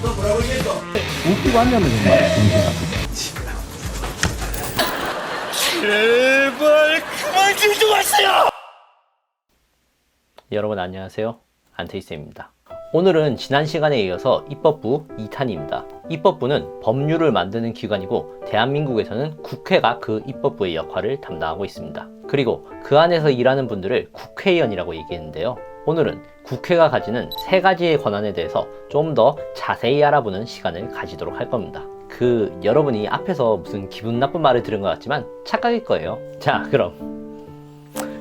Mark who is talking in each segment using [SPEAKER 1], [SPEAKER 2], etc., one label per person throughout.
[SPEAKER 1] 웃기고 앉으면 정말
[SPEAKER 2] 제발 그만 좀 하세요.
[SPEAKER 3] 여러분 안녕하세요. 안테이스입니다. 오늘은 지난 시간에 이어서 입법부 2탄입니다. 입법부는 법률을 만드는 기관이고 대한민국에서는 국회가 그 입법부의 역할을 담당하고 있습니다. 그리고 그 안에서 일하는 분들을 국회의원이라고 얘기했는데요. 오늘은 국회가 가지는 3가지의 권한에 대해서 좀 더 자세히 알아보는 시간을 가지도록 할 겁니다. 여러분이 앞에서 무슨 기분 나쁜 말을 들은 것 같지만 착각일 거예요. 자, 그럼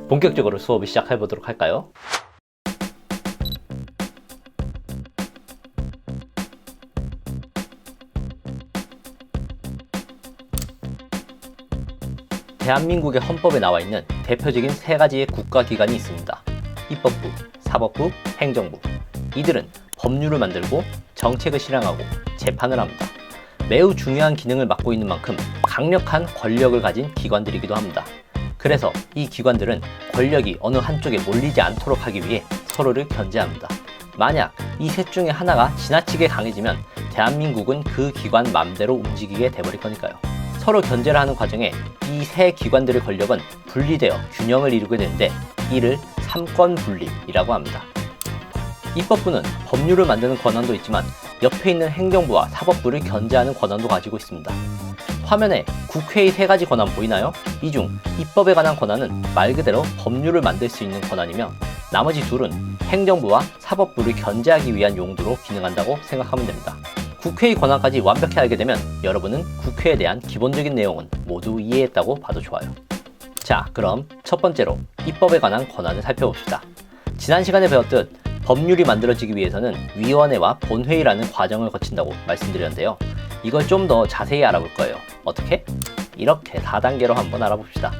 [SPEAKER 3] 본격적으로 수업을 시작해 보도록 할까요? 대한민국의 헌법에 나와 있는 대표적인 3가지의 국가기관이 있습니다. 입법부, 사법부, 행정부. 이들은 법률을 만들고 정책을 실행하고 재판을 합니다. 매우 중요한 기능을 맡고 있는 만큼 강력한 권력을 가진 기관들이기도 합니다. 그래서 이 기관들은 권력이 어느 한쪽에 몰리지 않도록 하기 위해 서로를 견제합니다. 만약 이 셋 중에 하나가 지나치게 강해지면 대한민국은 그 기관 맘대로 움직이게 돼버릴 거니까요. 서로 견제를 하는 과정에 이 3기관들의 권력은 분리되어 균형을 이루게 되는데 이를 삼권분립이라고 합니다. 입법부는 법률을 만드는 권한도 있지만 옆에 있는 행정부와 사법부를 견제하는 권한도 가지고 있습니다. 화면에 국회의 3가지 권한 보이나요? 이 중 입법에 관한 권한은 말 그대로 법률을 만들 수 있는 권한이며 나머지 둘은 행정부와 사법부를 견제하기 위한 용도로 기능한다고 생각하면 됩니다. 국회의 권한까지 완벽히 알게 되면 여러분은 국회에 대한 기본적인 내용은 모두 이해했다고 봐도 좋아요. 자, 그럼 첫 번째로 입법에 관한 권한을 살펴봅시다. 지난 시간에 배웠듯 법률이 만들어지기 위해서는 위원회와 본회의라는 과정을 거친다고 말씀드렸는데요. 이걸 좀 더 자세히 알아볼 거예요. 어떻게? 이렇게 4단계로 한번 알아봅시다.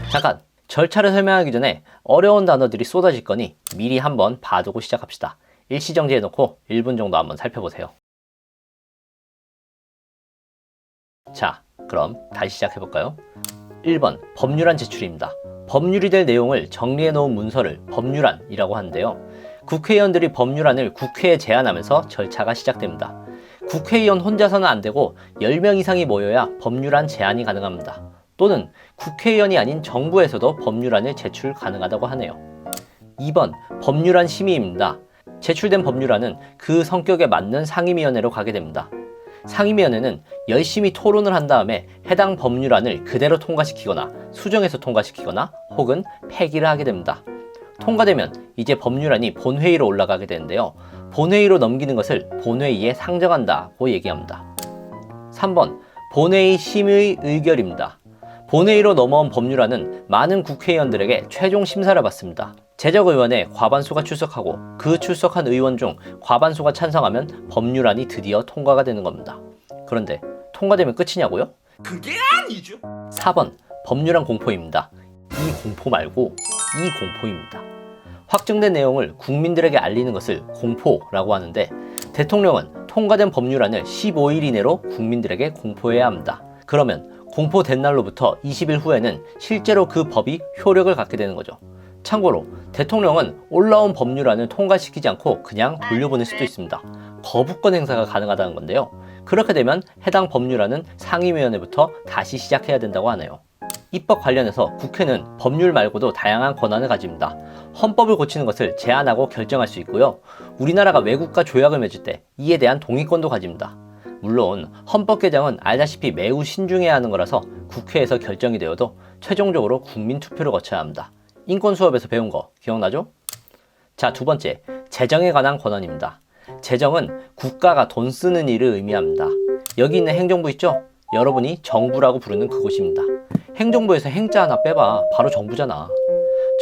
[SPEAKER 3] 잠깐! 절차를 설명하기 전에 어려운 단어들이 쏟아질 거니 미리 한번 봐두고 시작합시다. 일시정지해 놓고 1분 정도 한번 살펴보세요. 자, 그럼 다시 시작해볼까요? 1번, 법률안 제출입니다. 법률이 될 내용을 정리해 놓은 문서를 법률안이라고 하는데요. 국회의원들이 법률안을 국회에 제안하면서 절차가 시작됩니다. 국회의원 혼자서는 안 되고 10명 이상이 모여야 법률안 제안이 가능합니다. 또는 국회의원이 아닌 정부에서도 법률안을 제출 가능하다고 하네요. 2번, 법률안 심의입니다. 제출된 법률안은 그 성격에 맞는 상임위원회로 가게 됩니다. 상임위원회는 열심히 토론을 한 다음에 해당 법률안을 그대로 통과시키거나 수정해서 통과시키거나 혹은 폐기를 하게 됩니다. 통과되면 이제 법률안이 본회의로 올라가게 되는데요. 본회의로 넘기는 것을 본회의에 상정한다고 얘기합니다. 3번, 본회의 심의 의결입니다. 본회의로 넘어온 법률안은 많은 국회의원들에게 최종 심사를 받습니다. 제적의원에 과반수가 출석하고 그 출석한 의원 중 과반수가 찬성하면 법률안이 드디어 통과가 되는 겁니다. 그런데 통과되면 끝이냐고요?
[SPEAKER 2] 그게 아니죠.
[SPEAKER 3] 4번, 법률안 공포입니다. 이 공포 말고 이 공포입니다. 확정된 내용을 국민들에게 알리는 것을 공포라고 하는데 대통령은 통과된 법률안을 15일 이내로 국민들에게 공포해야 합니다. 그러면 공포된 날로부터 20일 후에는 실제로 그 법이 효력을 갖게 되는 거죠. 참고로 대통령은 올라온 법률안을 통과시키지 않고 그냥 돌려보낼 수도 있습니다. 거부권 행사가 가능하다는 건데요. 그렇게 되면 해당 법률안은 상임위원회부터 다시 시작해야 된다고 하네요. 입법 관련해서 국회는 법률 말고도 다양한 권한을 가집니다. 헌법을 고치는 것을 제안하고 결정할 수 있고요. 우리나라가 외국과 조약을 맺을 때 이에 대한 동의권도 가집니다. 물론 헌법 개정은 알다시피 매우 신중해야 하는 거라서 국회에서 결정이 되어도 최종적으로 국민 투표를 거쳐야 합니다. 인권 수업에서 배운 거 기억나죠? 자, 두 번째, 재정에 관한 권한입니다. 재정은 국가가 돈 쓰는 일을 의미합니다. 여기 있는 행정부 있죠? 여러분이 정부라고 부르는 그곳입니다. 행정부에서 행자 하나 빼봐. 바로 정부잖아.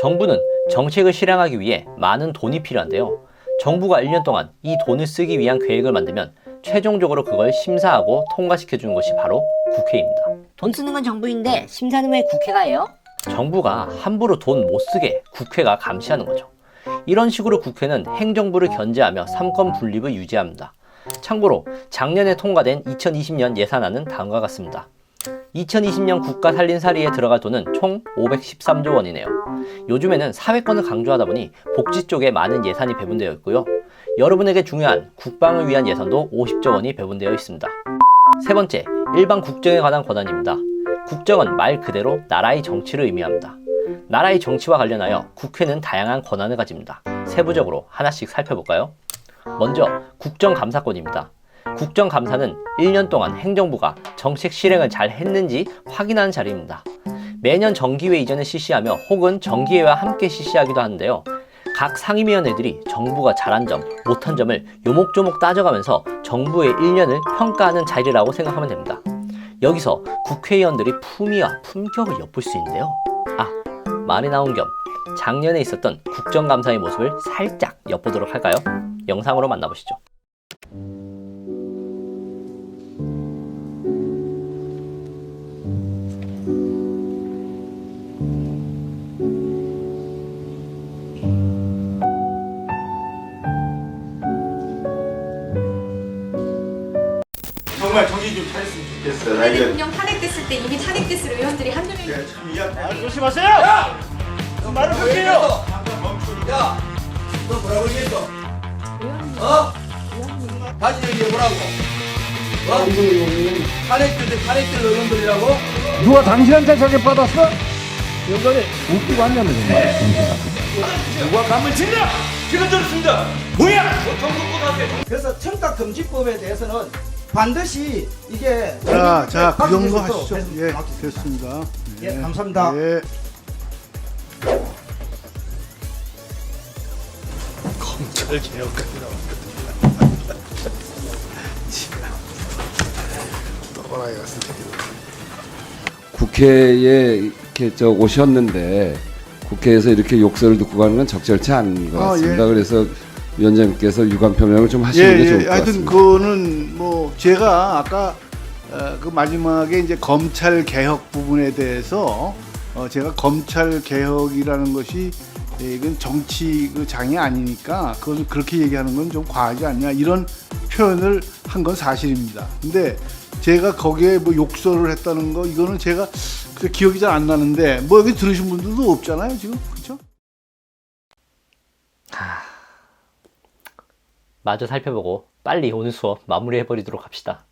[SPEAKER 3] 정부는 정책을 실행하기 위해 많은 돈이 필요한데요. 정부가 1년 동안 이 돈을 쓰기 위한 계획을 만들면 최종적으로 그걸 심사하고 통과시켜주는 것이 바로 국회입니다.
[SPEAKER 4] 돈 쓰는 건 정부인데 심사는 왜 국회가 해요?
[SPEAKER 3] 정부가 함부로 돈 못 쓰게 국회가 감시하는 거죠. 이런 식으로 국회는 행정부를 견제하며 삼권 분립을 유지합니다. 참고로 작년에 통과된 2020년 예산안은 다음과 같습니다. 2020년 국가 살림살이에 들어갈 돈은 총 513조 원이네요. 요즘에는 사회권을 강조하다 보니 복지 쪽에 많은 예산이 배분되어 있고요. 여러분에게 중요한 국방을 위한 예산도 50조 원이 배분되어 있습니다. 세 번째, 일반 국정에 관한 권한입니다. 국정은 말 그대로 나라의 정치를 의미합니다. 나라의 정치와 관련하여 국회는 다양한 권한을 가집니다. 세부적으로 하나씩 살펴볼까요? 먼저 국정감사권입니다. 국정감사는 1년 동안 행정부가 정책 실행을 잘 했는지 확인하는 자리입니다. 매년 정기회 이전에 실시하며 혹은 정기회와 함께 실시하기도 하는데요. 각 상임위원회들이 정부가 잘한 점, 못한 점을 요목조목 따져가면서 정부의 1년을 평가하는 자리라고 생각하면 됩니다. 여기서 국회의원들이 품위와 품격을 엿볼 수 있는데요. 말이 나온 겸 작년에 있었던 국정감사의 모습을 살짝 엿보도록 할까요? 영상으로 만나보시죠.
[SPEAKER 2] 정말 정신 좀 차렸으면 좋겠어.
[SPEAKER 1] 원래 대통령 탄핵됐을 때 이미 탄핵됐을 의원들이 한두 명.
[SPEAKER 2] 조심하세요. 야! 말을 할게요.
[SPEAKER 5] 잠깐 멈추. 야, 너 뭐라고 얘기했어? 다시 얘기해보라고. 탄핵될 의원들이라고?
[SPEAKER 6] 누가 당신한테 저게 받았어? 여기까지 웃기고 앉았네 정말.
[SPEAKER 2] 누가 감을 짓냐? 제가 들었습니다. 뭐야?
[SPEAKER 5] 그래서 청탁금지법에 대해서는 반드시 이게
[SPEAKER 6] 자, 그 정도
[SPEAKER 5] 확인해서
[SPEAKER 6] 하시죠. 예, 됐습니다.
[SPEAKER 5] 예, 감사합니다.
[SPEAKER 6] 예.
[SPEAKER 2] 검찰 개혁까지
[SPEAKER 7] 국회에 이렇게 오셨는데 국회에서 이렇게 욕설을 듣고 가는 건 적절치 않은 것 같습니다.
[SPEAKER 6] 예.
[SPEAKER 7] 그래서 위원장님께서 유감 표명을 좀 하시는 게 좋을 것
[SPEAKER 6] 하여튼
[SPEAKER 7] 같습니다.
[SPEAKER 6] 그거는 뭐 제가 아까 그 마지막에 이제 검찰 개혁 부분에 대해서 제가 검찰 개혁이라는 것이 이건 정치 그 장이 아니니까 그건 그렇게 얘기하는 건 좀 과하지 않냐 이런 표현을 한 건 사실입니다. 근데 제가 거기에 뭐 욕설을 했다는 거 이거는 제가 기억이 잘 안 나는데 뭐 여기 들으신 분들도 없잖아요 지금, 그렇죠?
[SPEAKER 3] 마저 살펴보고 빨리 오늘 수업 마무리해버리도록 합시다.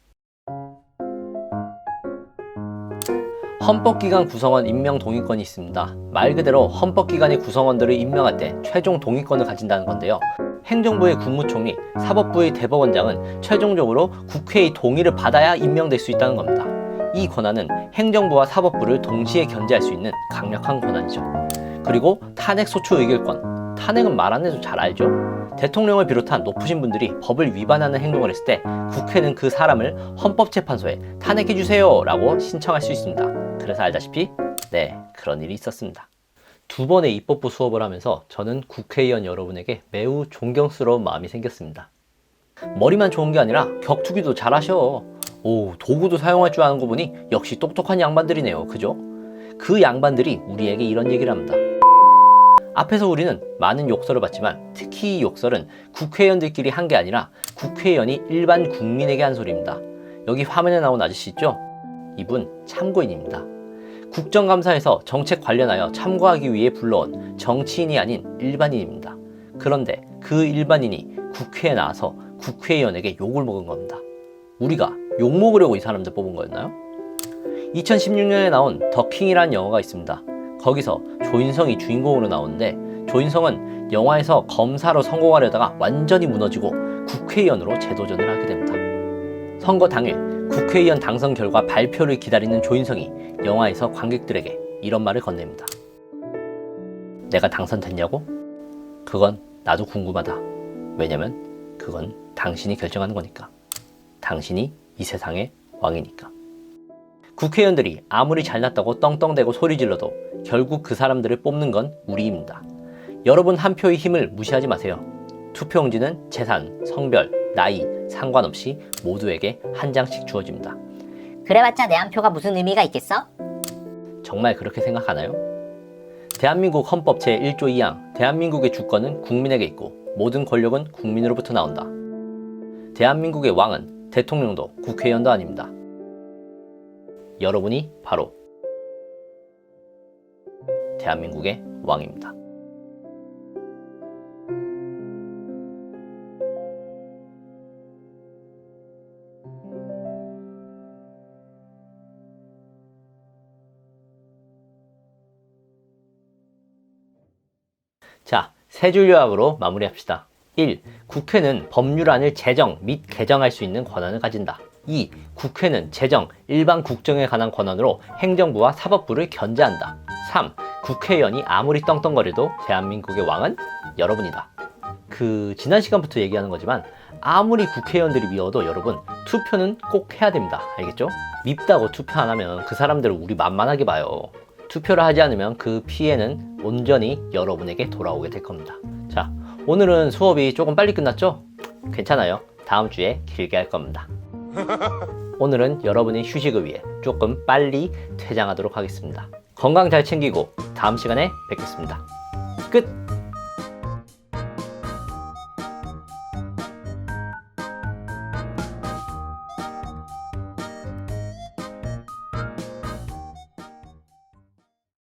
[SPEAKER 3] 헌법기관 구성원 임명 동의권이 있습니다. 말 그대로 헌법기관의 구성원들을 임명할 때 최종 동의권을 가진다는 건데요. 행정부의 국무총리, 사법부의 대법원장은 최종적으로 국회의 동의를 받아야 임명될 수 있다는 겁니다. 이 권한은 행정부와 사법부를 동시에 견제할 수 있는 강력한 권한이죠. 그리고 탄핵 소추 의결권. 탄핵은 말 안 해도 잘 알죠? 대통령을 비롯한 높으신 분들이 법을 위반하는 행동을 했을 때 국회는 그 사람을 헌법재판소에 탄핵해주세요 라고 신청할 수 있습니다. 그래서 알다시피 그런 일이 있었습니다. 두 번의 입법부 수업을 하면서 저는 국회의원 여러분에게 매우 존경스러운 마음이 생겼습니다. 머리만 좋은 게 아니라 격투기도 잘하셔. 도구도 사용할 줄 아는 거 보니 역시 똑똑한 양반들이네요. 그죠? 그 양반들이 우리에게 이런 얘기를 합니다. 앞에서 우리는 많은 욕설을 받지만 특히 이 욕설은 국회의원들끼리 한 게 아니라 국회의원이 일반 국민에게 한 소리입니다. 여기 화면에 나온 아저씨 있죠? 이분 참고인입니다. 국정감사에서 정책 관련하여 참고하기 위해 불러온 정치인이 아닌 일반인입니다. 그런데 그 일반인이 국회에 나와서 국회의원에게 욕을 먹은 겁니다. 우리가 욕 먹으려고 이 사람들 뽑은 거였나요? 2016년에 나온 더 킹이라는 영화가 있습니다. 거기서 조인성이 주인공으로 나오는데 조인성은 영화에서 검사로 성공하려다가 완전히 무너지고 국회의원으로 재도전을 하게 됩니다. 선거 당일 국회의원 당선 결과 발표를 기다리는 조인성이 영화에서 관객들에게 이런 말을 건넵니다. 내가 당선됐냐고? 그건 나도 궁금하다. 왜냐면 그건 당신이 결정하는 거니까. 당신이 이 세상의 왕이니까. 국회의원들이 아무리 잘났다고 떵떵대고 소리질러도 결국 그 사람들을 뽑는 건 우리입니다. 여러분 한 표의 힘을 무시하지 마세요. 투표용지는 재산, 성별, 나이 상관없이 모두에게 한 장씩 주어집니다.
[SPEAKER 4] 그래봤자 내 한 표가 무슨 의미가 있겠어?
[SPEAKER 3] 정말 그렇게 생각하나요? 대한민국 헌법 제1조 2항 대한민국의 주권은 국민에게 있고 모든 권력은 국민으로부터 나온다. 대한민국의 왕은 대통령도 국회의원도 아닙니다. 여러분이 바로 대한민국의 왕입니다. 자, 세 줄 요약으로 마무리합시다. 1. 국회는 법률안을 제정 및 개정할 수 있는 권한을 가진다. 2. 국회는 제정, 일반 국정에 관한 권한으로 행정부와 사법부를 견제한다. 3. 국회의원이 아무리 떵떵거려도 대한민국의 왕은 여러분이다. 지난 시간부터 얘기하는 거지만 아무리 국회의원들이 미워도 여러분 투표는 꼭 해야 됩니다. 알겠죠? 밉다고 투표 안 하면 그 사람들을 우리 만만하게 봐요. 투표를 하지 않으면 그 피해는 온전히 여러분에게 돌아오게 될 겁니다. 자, 오늘은 수업이 조금 빨리 끝났죠? 괜찮아요. 다음 주에 길게 할 겁니다. 오늘은 여러분의 휴식을 위해 조금 빨리 퇴장하도록 하겠습니다. 건강 잘 챙기고 다음 시간에 뵙겠습니다. 끝!